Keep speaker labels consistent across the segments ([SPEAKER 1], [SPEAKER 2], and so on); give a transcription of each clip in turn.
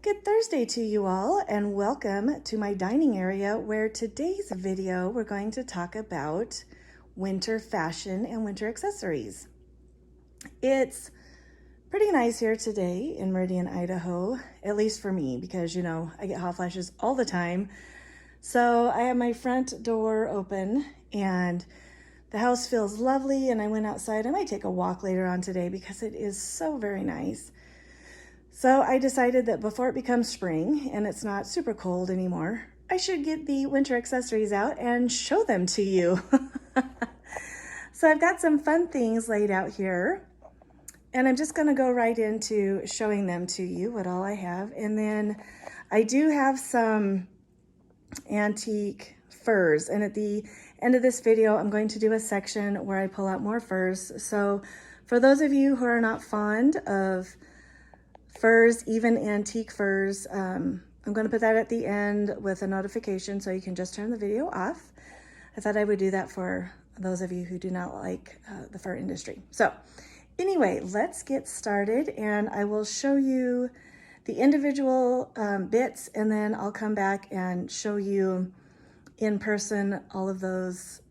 [SPEAKER 1] Good Thursday to you all, and welcome to my dining area, where today's video we're going to talk about winter fashion and winter accessories. It's pretty nice here today in Meridian, Idaho, at least for me, because you know I get hot flashes all the time. So I have my front door open and the house feels lovely, and I went outside. I might take a walk later on today because it is so very nice. So I decided that before it becomes spring and it's not super cold anymore, I should get the winter accessories out and show them to you. So I've got some fun things laid out here, and I'm just going to go right into showing them to you, what all I have. And then I do have some antique furs, and at the end of this video I'm going to do a section where I pull out more furs. So for those of you who are not fond of furs, even antique furs, I'm going to put that at the end with a notification so you can just turn the video off. I thought I would do that for those of you who do not like the fur industry. So anyway, let's get started, and I will show you the individual bits, and then I'll come back and show you in person all of those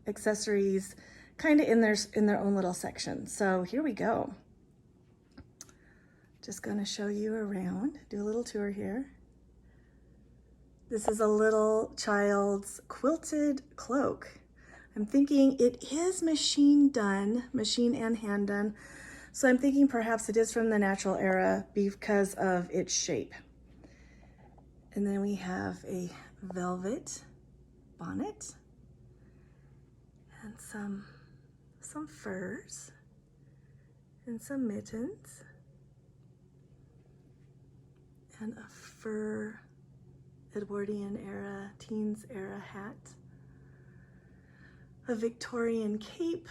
[SPEAKER 1] accessories kind of in their own little section. So here we go. Just going to show you around, do a little tour here. This is a little child's quilted cloak. I'm thinking it is machine done, machine and hand done. So I'm thinking perhaps it is from the natural era because of its shape. And then we have a velvet bonnet and some furs and some mittens. And a fur Edwardian era, teens era hat, a Victorian cape,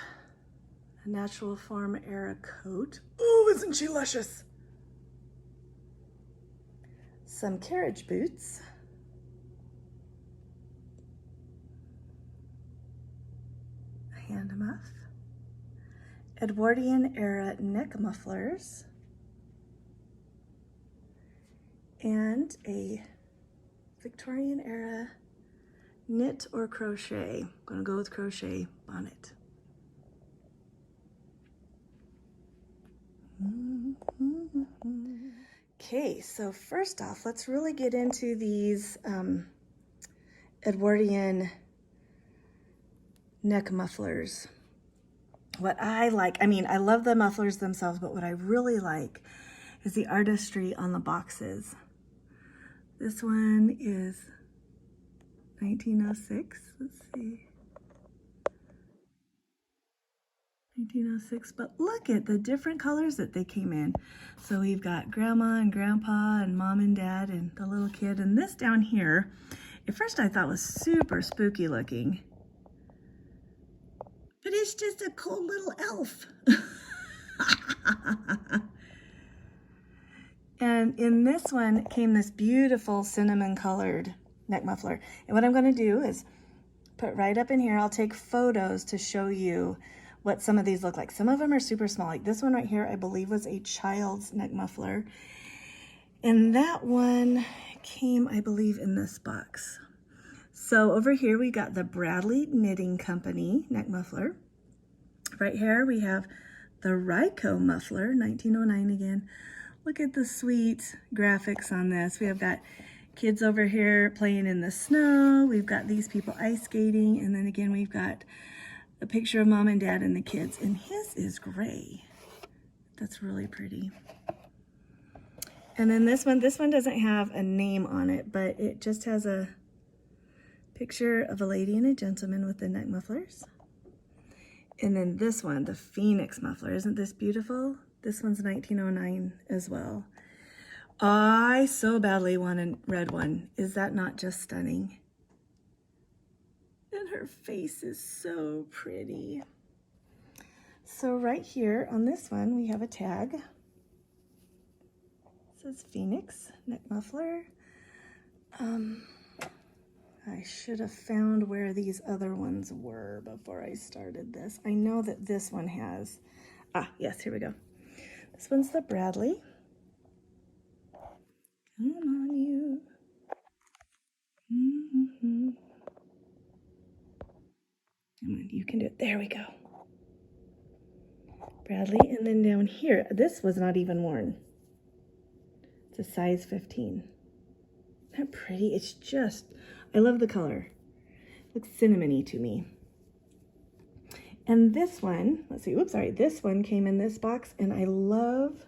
[SPEAKER 1] a natural form era coat. Oh, isn't she luscious? Some carriage boots, a hand muff, Edwardian era neck mufflers, and a Victorian era knit or crochet. I'm gonna go with crochet bonnet. Okay, so first off, let's really get into these Edwardian neck mufflers. What I like, I mean, I love the mufflers themselves, but what I really like is the artistry on the boxes. This one is 1906, let's see. 1906, but look at the different colors that they came in. So we've got grandma and grandpa and mom and dad and the little kid. And this down here, at first I thought was super spooky looking, but it's just a cool little elf. And in this one came this beautiful cinnamon colored neck muffler. And what I'm going to do is put right up in here, I'll take photos to show you what some of these look like. Some of them are super small. Like this one right here, I believe was a child's neck muffler. And that one came, I believe, in this box. So over here we got the Bradley Knitting Company neck muffler. Right here we have the Ryko Muffler, 1909 again. Look at the sweet graphics on this. We have got kids over here playing in the snow. We've got these people ice skating. And then again, we've got a picture of mom and dad and the kids. And his is gray. That's really pretty. And then this one doesn't have a name on it, but it just has a picture of a lady and a gentleman with the neck mufflers. And then this one, the Phoenix muffler. Isn't this beautiful? This one's 1909 as well. I so badly want a red one. Is that not just stunning? And her face is so pretty. So right here on this one, we have a tag. It says Phoenix neck muffler. I should have found where these other ones were before I started this. I know that this one has, yes, here we go. This one's the Bradley. Come on, you. Mm-hmm. Come on, you can do it. There we go. Bradley, and then down here, this was not even worn. It's a size 15. Isn't that pretty? It's just, I love the color. It looks cinnamony to me. And this one, let's see, oops, sorry, this one came in this box, and I love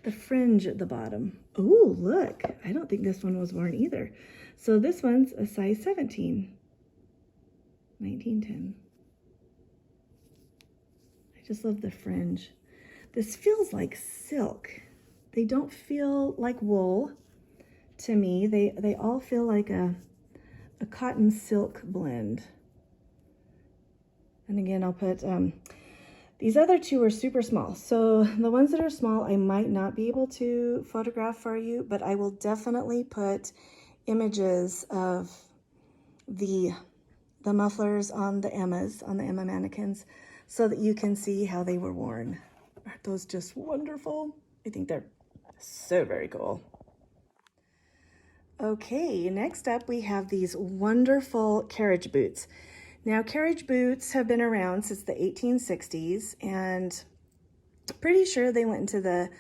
[SPEAKER 1] the fringe at the bottom. Oh, look, I don't think this one was worn either. So this one's a size 17, 1910. I just love the fringe. This feels like silk. They don't feel like wool to me. They all feel like a cotton silk blend. And again, I'll put, these other two are super small. So the ones that are small, I might not be able to photograph for you, but I will definitely put images of the mufflers on the Emmas, on the Emma mannequins, so that you can see how they were worn. Aren't those just wonderful? I think they're so very cool. Okay, next up we have these wonderful carriage boots. Now, carriage boots have been around since the 1860s, and pretty sure they went into the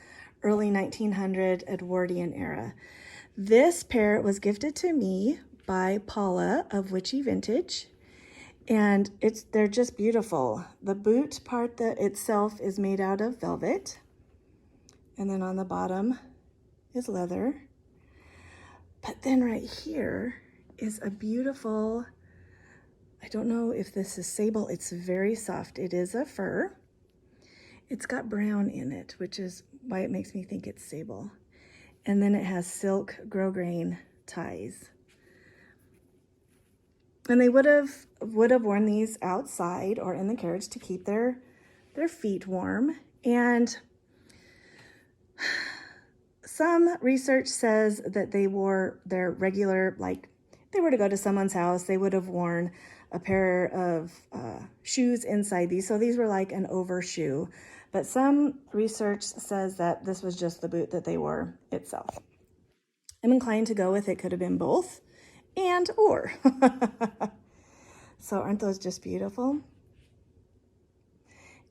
[SPEAKER 1] early 1900 Edwardian era. This pair was gifted to me by Paula of Witchy Vintage, and they're just beautiful. The boot part itself is made out of velvet, and then on the bottom is leather. But then right here is a beautiful, I don't know if this is sable. It's very soft. It is a fur. It's got brown in it, which is why it makes me think it's sable. And then it has silk grosgrain ties. And they would have worn these outside or in the carriage to keep their feet warm. And some research says that they wore their regular, like if they were to go to someone's house, they would have worn a pair of shoes inside these. So these were like an overshoe. But some research says that this was just the boot that they wore itself. I'm inclined to go with it could have been both and or. So aren't those just beautiful?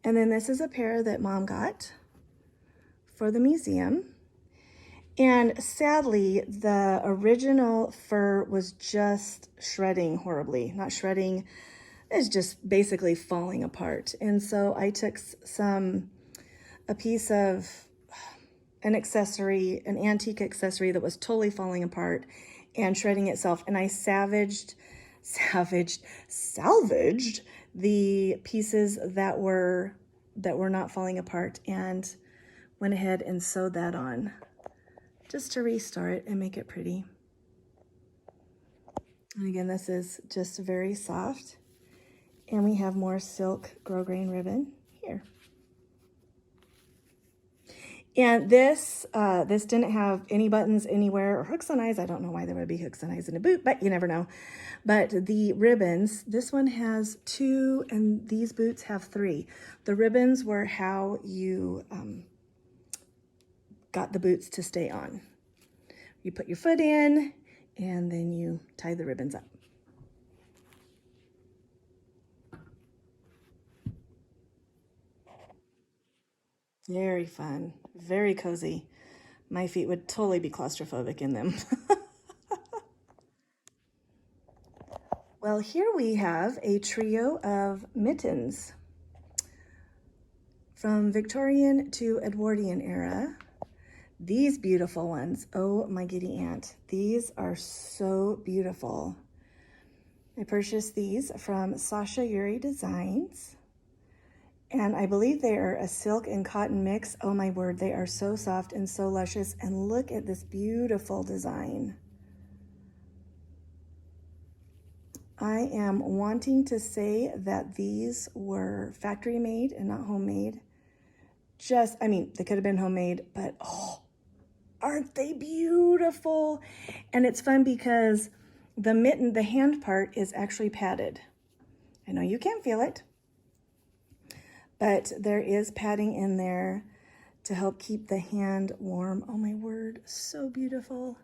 [SPEAKER 1] And then this is a pair that Mom got for the museum. And sadly, the original fur was just shredding horribly. Not shredding, it's just basically falling apart. And so I took a piece of an accessory, an antique accessory that was totally falling apart and shredding itself. And I salvaged the pieces that were not falling apart and went ahead and sewed that on, just to restore it and make it pretty. And again, this is just very soft. And we have more silk grosgrain ribbon here. And this didn't have any buttons anywhere or hooks and eyes. I don't know why there would be hooks and eyes in a boot, but you never know. But the ribbons, this one has 2 and these boots have 3. The ribbons were how you got the boots to stay on. You put your foot in and then you tie the ribbons up. Very fun, very cozy. My feet would totally be claustrophobic in them. Well, here we have a trio of mittens from Victorian to Edwardian era. These beautiful ones, oh my giddy aunt, these are so beautiful. I purchased these from Sasha Gardner Designs. And I believe they are a silk and cotton mix. Oh my word, they are so soft and so luscious. And look at this beautiful design. I am wanting to say that these were factory made and not homemade. I mean, they could have been homemade, but oh, aren't they beautiful? And it's fun because the hand part is actually padded. I know you can't feel it, but there is padding in there to help keep the hand warm. Oh my word, so beautiful.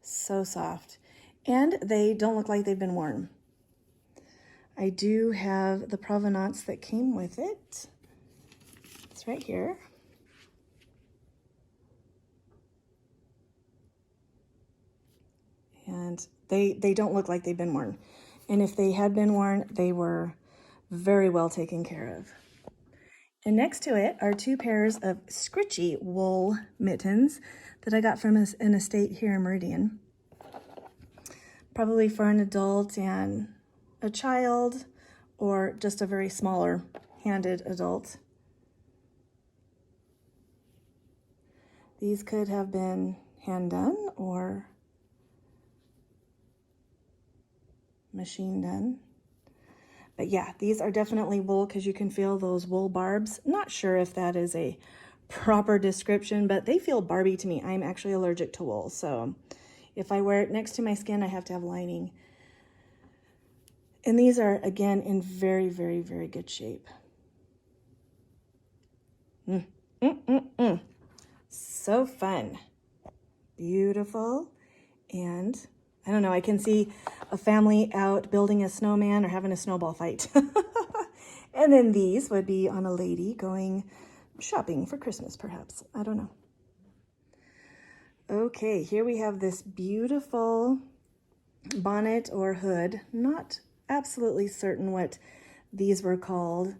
[SPEAKER 1] So soft. And they don't look like they've been worn. I do have the provenance that came with it. It's right here. And they don't look like they've been worn. And if they had been worn, they were very well taken care of. And next to it are 2 pairs of scritchy wool mittens that I got from an estate here in Meridian. Probably for an adult and a child, or just a very smaller handed adult. These could have been hand done or machine done. But yeah, these are definitely wool because you can feel those wool barbs. Not sure if that is a proper description, but they feel Barbie to me. I'm actually allergic to wool, so if I wear it next to my skin, I have to have lining. And these are, again, in very, very, very good shape. So fun. Beautiful. And I don't know, I can see a family out building a snowman or having a snowball fight. And then these would be on a lady going shopping for Christmas, perhaps. I don't know. Okay, here we have this beautiful bonnet or hood. Not absolutely certain what these were called.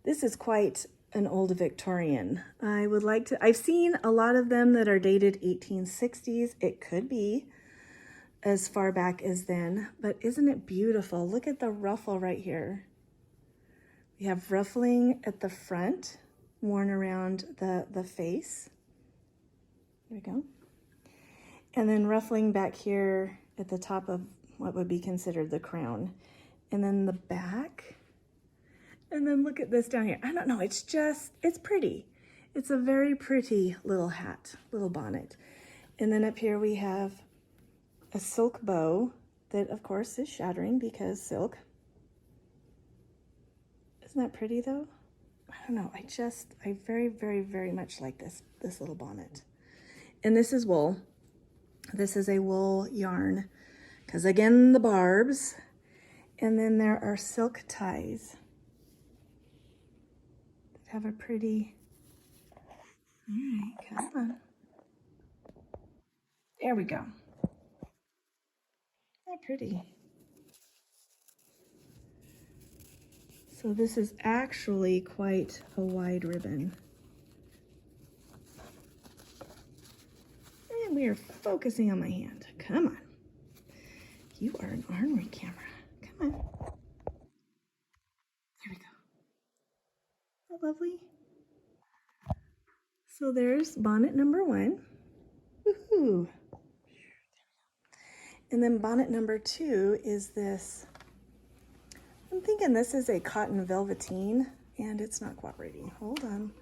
[SPEAKER 1] This is quite an old Victorian. I've seen a lot of them that are dated 1860s. It could be as far back as then, but isn't it beautiful? Look at the ruffle right here. We have ruffling at the front, worn around the face. There we go. And then ruffling back here at the top of what would be considered the crown. And then the back. And then look at this down here. I don't know, it's pretty. It's a very pretty little hat, little bonnet. And then up here we have a silk bow that, of course, is shattering because silk. Isn't that pretty, though? I don't know. I very, very, very much like this little bonnet. And this is wool. This is a wool yarn because, again, the barbs. And then there are silk ties that have a pretty... All right, come on. There we go. Pretty. So this is actually quite a wide ribbon. And we are focusing on my hand. Come on. You are an ornery camera. Come on. There we go. Isn't that lovely? So there's bonnet number 1. Woohoo! And then bonnet number 2 is this. I'm thinking this is a cotton velveteen, and it's not cooperating. Hold on.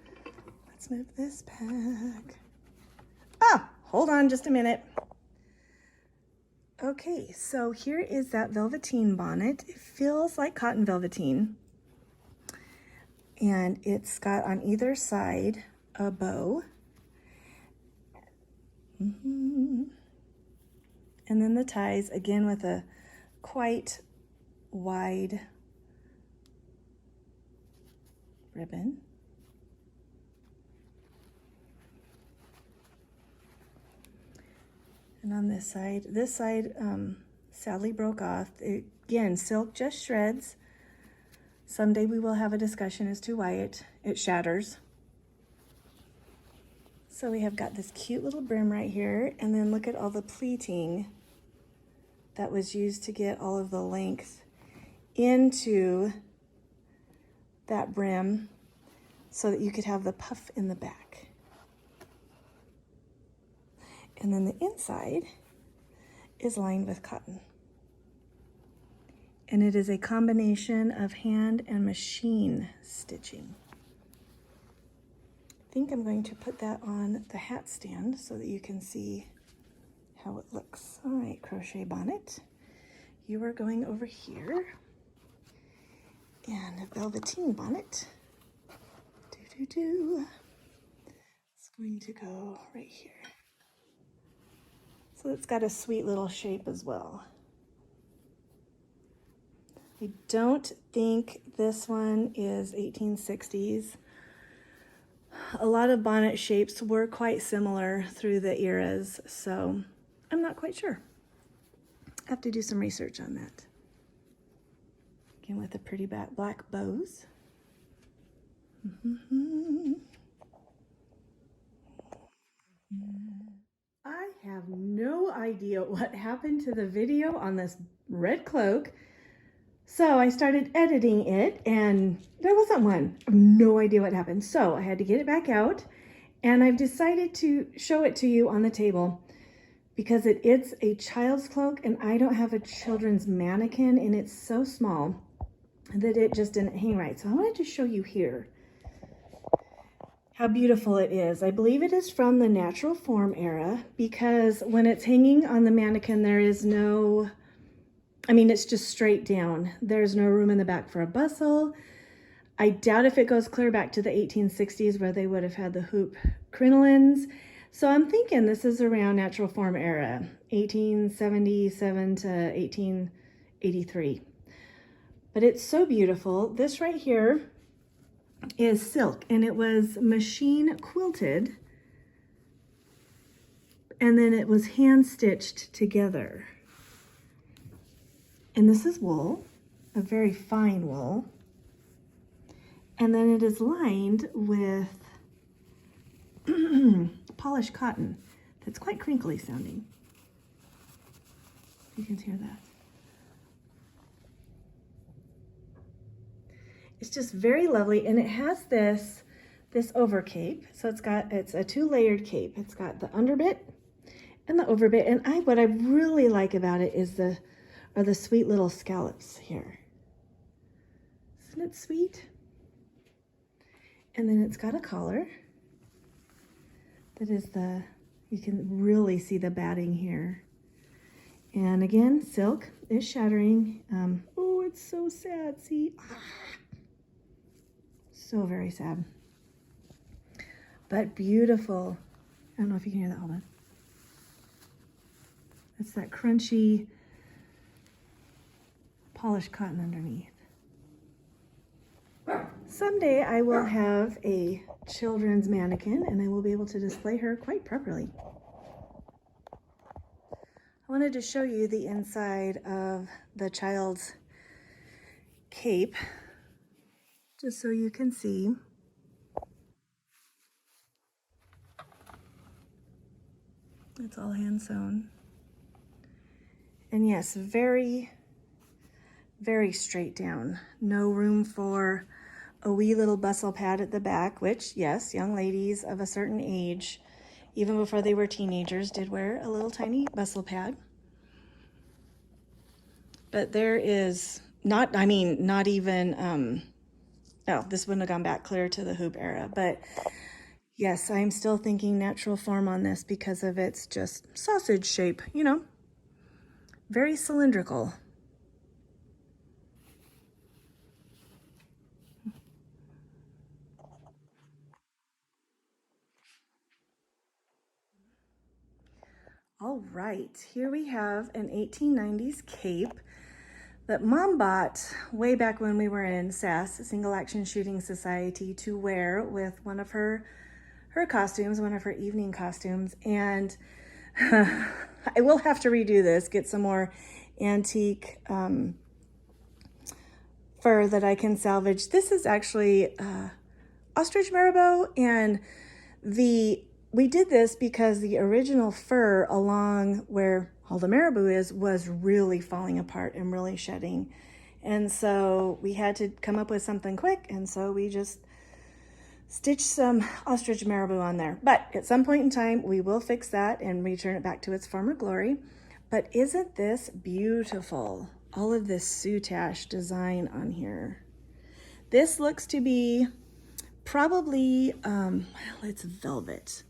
[SPEAKER 1] Let's move this back. Ah, hold on just a minute. Okay, so here is that velveteen bonnet. It feels like cotton velveteen. And it's got on either side a bow. And then the ties, again, with a quite wide ribbon. And on this side, sadly broke off. Again, silk just shreds. Someday we will have a discussion as to why it shatters. So we have got this cute little brim right here, and then look at all the pleating that was used to get all of the length into that brim so that you could have the puff in the back. And then the inside is lined with cotton. And it is a combination of hand and machine stitching. I think I'm going to put that on the hat stand so that you can see how it looks. All right, Crochet Bonnet, you are going over here. and a Velveteen Bonnet. It's going to go right here. So it's got a sweet little shape as well. I don't think this one is 1860s. A lot of bonnet shapes were quite similar through the eras, so I'm not quite sure. I have to do some research on that. Again, with the pretty black bows. I have no idea what happened to the video on this red cloak. So I started editing it and there wasn't one. I have no idea what happened. So I had to get it back out, and I've decided to show it to you on the table because it's a child's cloak and I don't have a children's mannequin, and it's so small that it just didn't hang right. So I wanted to show you here how beautiful it is. I believe it is from the natural form era, because when it's hanging on the mannequin, there is no, it's just straight down. There's no room in the back for a bustle. I doubt if it goes clear back to the 1860s where they would have had the hoop crinolines. So I'm thinking this is around natural form era, 1877 to 1883. But it's so beautiful. This right here is silk, and it was machine quilted, and then it was hand stitched together. And this is wool, a very fine wool. And then it is lined with polished cotton that's quite crinkly sounding. You can hear that. It's just very lovely, and it has this over cape. So it's a 2-layered cape. It's got the underbit and the overbit, and what I really like about it is the sweet little scallops here. Isn't it sweet? And then it's got a collar that is you can really see the batting here. And again, silk is shattering. Oh, it's so sad, see? So very sad. But beautiful. I don't know if you can hear that, hold on. It's that crunchy polished cotton underneath. Someday I will have a children's mannequin and I will be able to display her quite properly. I wanted to show you the inside of the child's cape, just so you can see. It's all hand sewn. And yes, very, very straight down. No room for a wee little bustle pad at the back, which, yes, young ladies of a certain age, even before they were teenagers, did wear a little tiny bustle pad. But there is not even, no, this wouldn't have gone back clear to the hoop era. But yes, I'm still thinking natural form on this because of its just sausage shape, very cylindrical. All right, here we have an 1890s cape that Mom bought way back when we were in SAS, Single Action Shooting Society, to wear with one of her costumes, one of her evening costumes. And I will have to redo this, get some more antique fur that I can salvage. This is actually ostrich marabou, and we did this because the original fur along where all the marabou is was really falling apart and really shedding. And so we had to come up with something quick, and so we just stitched some ostrich marabou on there. But at some point in time, we will fix that and return it back to its former glory. But isn't this beautiful? All of this soutache design on here. This looks to be probably, well, it's velvet.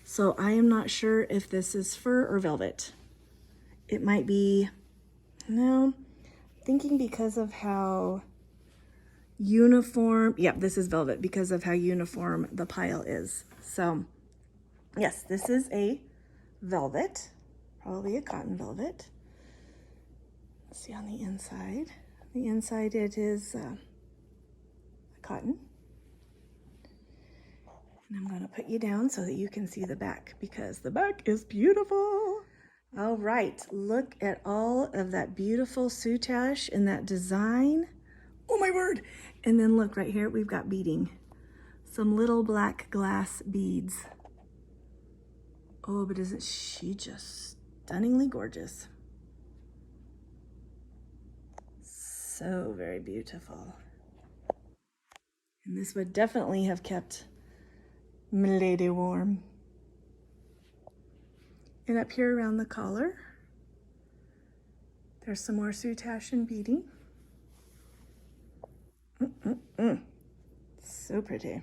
[SPEAKER 1] So I am not sure if this is fur or velvet. It might be, no, thinking because of how uniform. Yeah, this is velvet because of how uniform the pile is. So yes, this is a velvet, probably a cotton velvet. Let's see on the inside. The inside it is cotton. And I'm going to put you down so that you can see the back because the back is beautiful. All right, look at all of that beautiful soutache and that design. Oh my word. And then look right here, we've got beading. Some little black glass beads. Oh, but isn't she just stunningly gorgeous? So very beautiful. And this would definitely have kept Milady warm. And up here around the collar, there's some more soutache and beading. So pretty.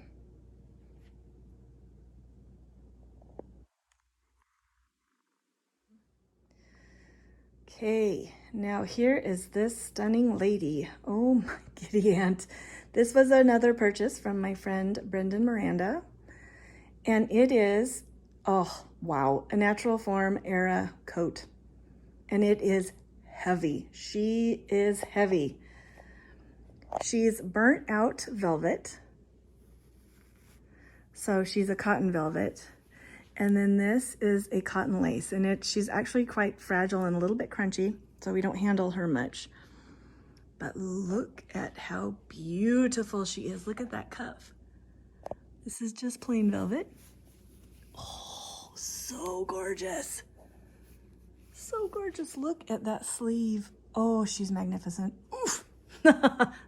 [SPEAKER 1] Okay, now here is this stunning lady. Oh my giddy aunt. This was another purchase from my friend Brendan Miranda. And it is, oh wow, a natural form era coat. And it is heavy. She is heavy. She's burnt out velvet. So she's a cotton velvet. And then this is a cotton lace, and she's actually quite fragile and a little bit crunchy, so we don't handle her much. But look at how beautiful she is. Look at that cuff. This is just plain velvet. Oh, so gorgeous. So gorgeous. Look at that sleeve. Oh, she's magnificent. Oof.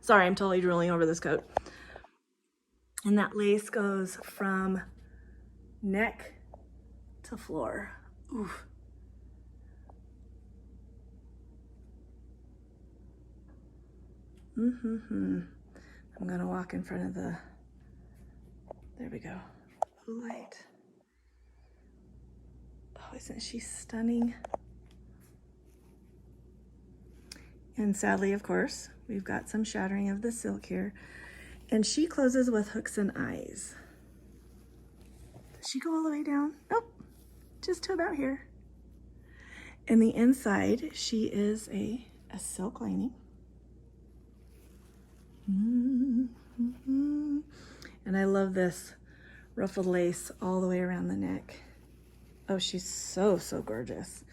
[SPEAKER 1] Sorry, I'm totally drooling over this coat. And that lace goes from neck to floor. Oof. I'm gonna walk in front of the, there we go, light. Oh, isn't she stunning? And sadly, of course, we've got some shattering of the silk here. And she closes with hooks and eyes. Does she go all the way down? Nope. Just to about here. And the inside, she is a silk lining. And I love this ruffled lace all the way around the neck. Oh, she's so, so gorgeous.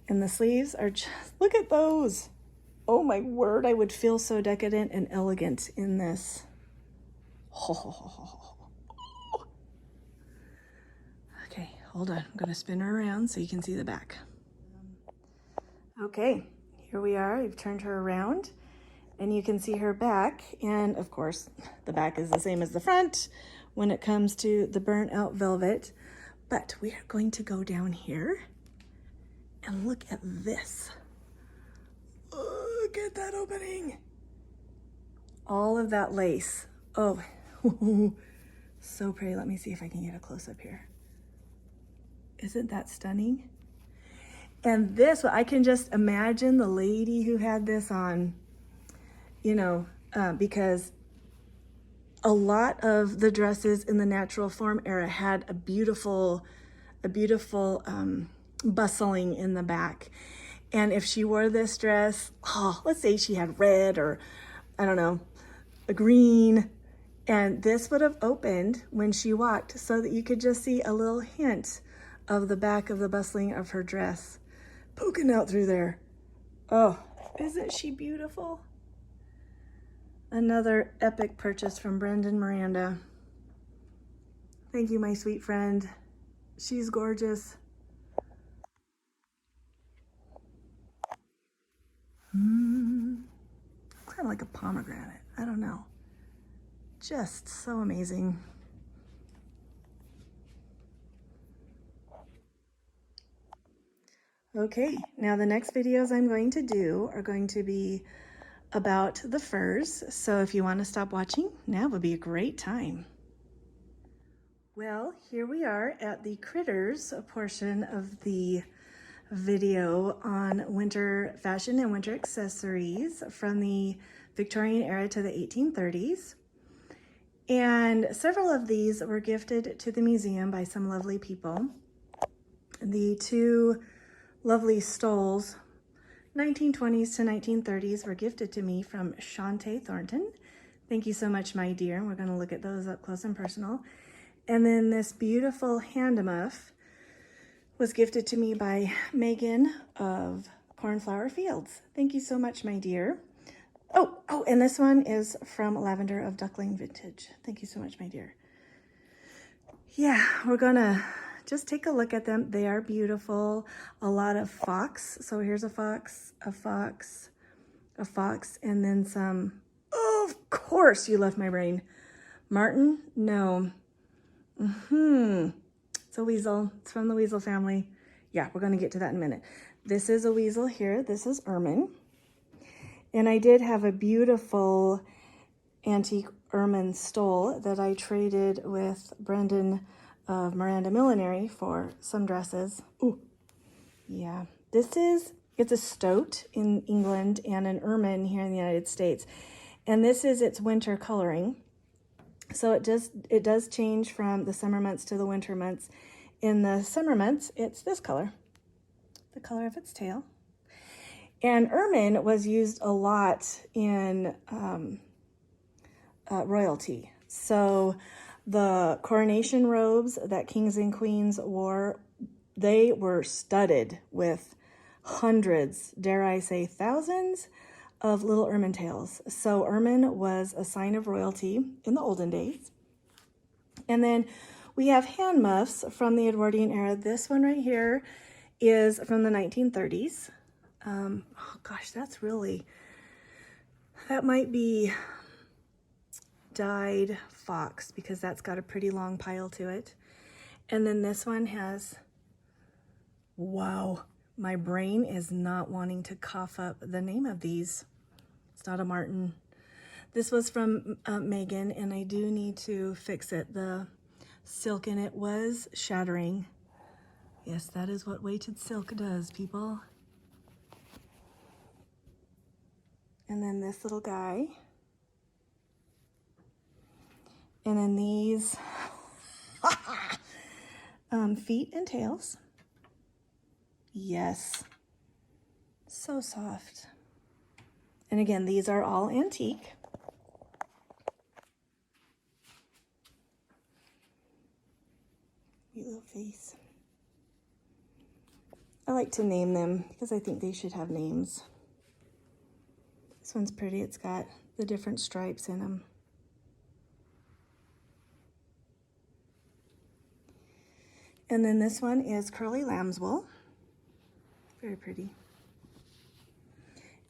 [SPEAKER 1] And the sleeves are just, look at those. Oh my word, I would feel so decadent and elegant in this. Okay, hold on. I'm going to spin her around so you can see the back. Okay, here we are. I've turned her around and you can see her back. And of course, the back is the same as the front when it comes to the burnt out velvet. But we are going to go down here and look at this. Look at that opening. All of that lace. Oh, so pretty. Let me see if I can get a close up here. Isn't that stunning? And this, I can just imagine the lady who had this on, you know, because a lot of the dresses in the natural form era had a beautiful bustling in the back. And if she wore this dress, oh, let's say she had red or, I don't know, a green, and this would have opened when she walked so that you could just see a little hint of the back of the bustling of her dress poking out through there. Oh, isn't she beautiful? Another epic purchase from Brendan Miranda. Thank you, my sweet friend. She's gorgeous. Kind of like a pomegranate. I don't know. Just so amazing. Okay, now the next videos I'm going to do are going to be about the furs. So if you want to stop watching, now would be a great time. Well, here we are at the critters portion of the video on winter fashion and winter accessories from the Victorian era to the 1830s. And several of these were gifted to the museum by some lovely people. The two lovely stoles, 1920s to 1930s, were gifted to me from Shantae Thornton. Thank you so much, my dear. And we're going to look at those up close and personal. And then this beautiful hand muff was gifted to me by Megan of Cornflower Fields. Thank you so much, my dear. Oh, and this one is from Lavender of Duckling Vintage. Thank you so much, my dear. Yeah, we're gonna just take a look at them. They are beautiful. A lot of fox. So here's a fox, a fox, a fox, and then some. Oh, of course, you left my brain. Martin? No. It's a weasel. It's from the weasel family. Yeah, we're gonna get to that in a minute. This is a weasel here. This is ermine. And I did have a beautiful antique ermine stole that I traded with Brendan of Miranda Millinery for some dresses. Ooh, yeah. It's a stoat in England and an ermine here in the United States. And this is its winter coloring. So it does change from the summer months to the winter months. In the summer months, it's this color, the color of its tail. And ermine was used a lot in royalty. So the coronation robes that kings and queens wore, they were studded with hundreds, dare I say thousands, of little ermine tails. So ermine was a sign of royalty in the olden days. And then we have hand muffs from the Edwardian era. This one right here is from the 1930s. Oh gosh, that might be dyed fox because that's got a pretty long pile to it. And then this one has, wow, my brain is not wanting to cough up the name of these. It's not a marten. This was from Megan, and I do need to fix it. The silk in it was shattering. Yes, that is what weighted silk does, people. And then this little guy. And then these feet and tails. Yes. So soft. And again, these are all antique. Cute little face. I like to name them because I think they should have names. This one's pretty. It's got the different stripes in them. And then this one is curly lamb's wool. Very pretty.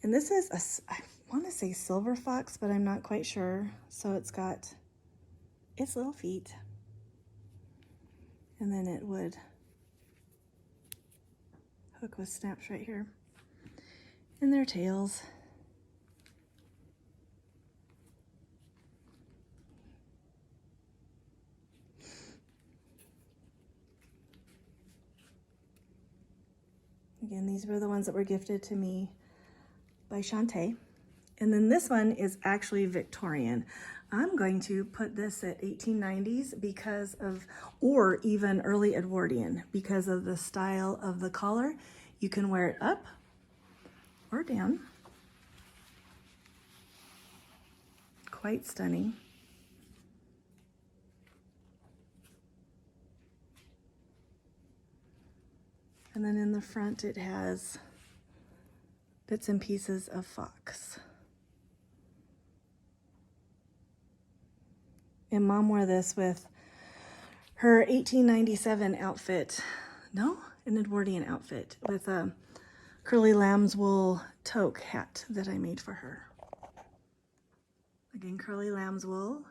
[SPEAKER 1] And this is I want to say silver fox, but I'm not quite sure. So it's got its little feet. And then it would hook with snaps right here. And their tails. Again, these were the ones that were gifted to me by Shantae. And then this one is actually Victorian. I'm going to put this at 1890s because of, or even early Edwardian, because of the style of the collar. You can wear it up or down. Quite stunning. And then in the front it has bits and pieces of fox. And Mom wore this with her 1897 outfit. No, an Edwardian outfit with a curly lamb's wool toque hat that I made for her. Again, curly lamb's wool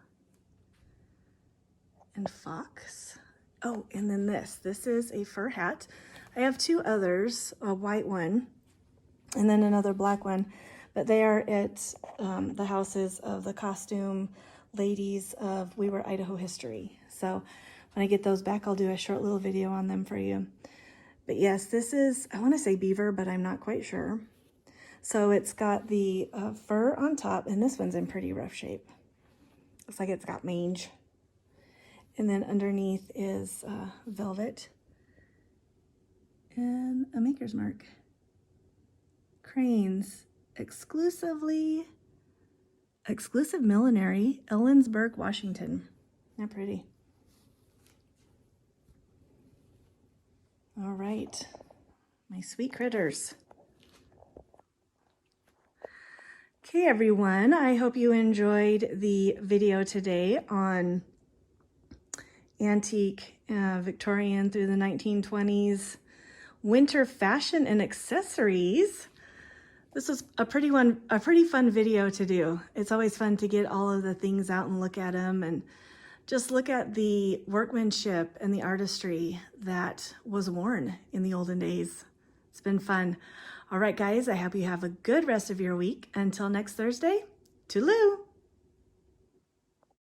[SPEAKER 1] and fox. Oh, and then this is a fur hat. I have two others, a white one and then another black one, but they are at the houses of the costume ladies of We Were Idaho History. So when I get those back, I'll do a short little video on them for you. But yes, this is, I want to say beaver, but I'm not quite sure. So it's got the fur on top, and this one's in pretty rough shape. Looks like it's got mange. And then underneath is velvet and a maker's mark. Cranes, exclusive millinery, Ellensburg, Washington. They're pretty. All right, my sweet critters. Okay, everyone, I hope you enjoyed the video today on antique Victorian through the 1920s winter fashion and accessories. This was a pretty fun video to do. It's always fun to get all of the things out and look at them and just look at the workmanship and the artistry that was worn in the olden days. It's been fun. All right, guys, I hope you have a good rest of your week. Until next Thursday, toodaloo.